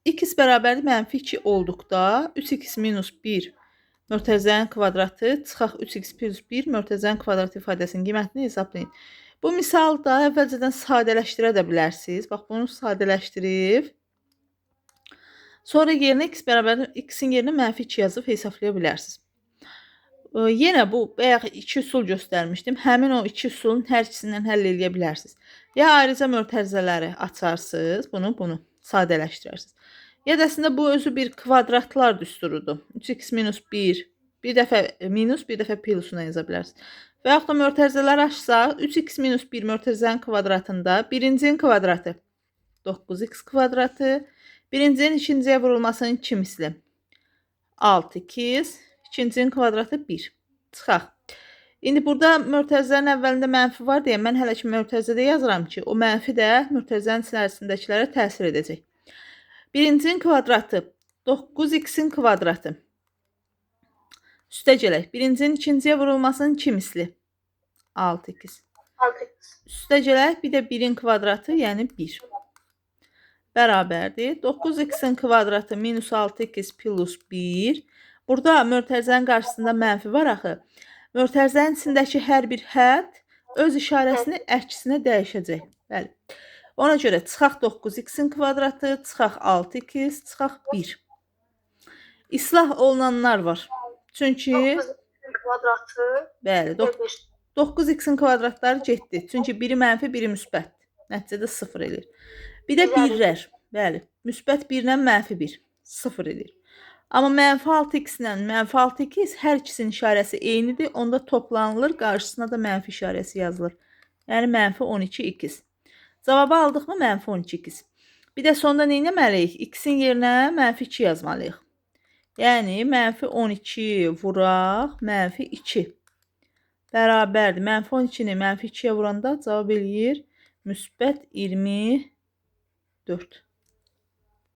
x bərabərdir mənfi 2 olduqda 3x minus 1 mötərizənin kvadratı çıxaq 3x plus 1 mötərizənin kvadratı ifadəsinin qiymətini hesablayın. Bu misalda əvvəlcədən sadələşdirə də bilərsiniz. Bax, bunu sadələşdirib sonra yerinə x bərabərdir x-in yerinə mənfi 2 yazıb hesablaya bilərsiniz. Yenə bu bayaq 2 üsul göstərmişdim. Həmin o 2 üsulun hər ikisindən həll edə bilərsiniz. Ya ayrıca mötərizələri açarsınız, bunu sadələşdirərsiniz. Ya da əslində bu özü bir kvadratlar düsturudur. 3x minus 1, bir dəfə minus, bir dəfə plusuna yaza bilərsiniz. Və yaxud da mötərizələri açsaq, 3x minus 1 mötərizənin kvadratında birincinin kvadratı 9x kvadratı, birincinin ikinciyə vurulmasının 2 misli 6x, ikincinin kvadratı 1. Çıxaq. İndi burada mötərizənin əvvəlində mənfi var deyə mən hələ ki mötərizədə yazıram ki, o mənfi də mötərizənin içərisindəkilərə təsir edəcək. Birincinin kvadratı 9x-in kvadratı. Üstə gələk. Birincinin ikinciyə vurulmasının 2 misli 6x. Üstə gələk. Bir də 1-in kvadratı, yəni 1. Bərabərdir. 9x-in kvadratı minus 6x plus 1. Burada mötərizənin qarşısında mənfi var axı. Mötərizənin içindəki hər bir hədd öz işarəsini əksinə dəyişəcək. Bəli. Ona görə çıxaq 9x-in kvadratı, çıxaq 6x, çıxaq 1. İslah olunanlar var. Çünki 9x-in kvadratı. Bəli, 9x-in kvadratları getdi. Çünki biri mənfi, biri müsbət. Nəticədə 0 eləyir. Bir də 1-lər. Bəli, müsbət 1 ilə mənfi 1. 0 eləyir. Amma mənfi 6x ilə mənfi 6x hər ikisinin işarəsi eynidir. Onda toplanılır, qarşısına da mənfi işarəsi yazılır. Yəni mənfi 12x. Cavabı aldıqmı mənfi 12x. Bir də sonda nə etməliyik? X-in yerinə mənfi 2 yazmalıyıq. Yəni mənfi 12 vuraq mənfi 2. Bərabərdir. Mənfi 12-ni mənfi 2-yə vuranda cavab eləyir müsbət 24.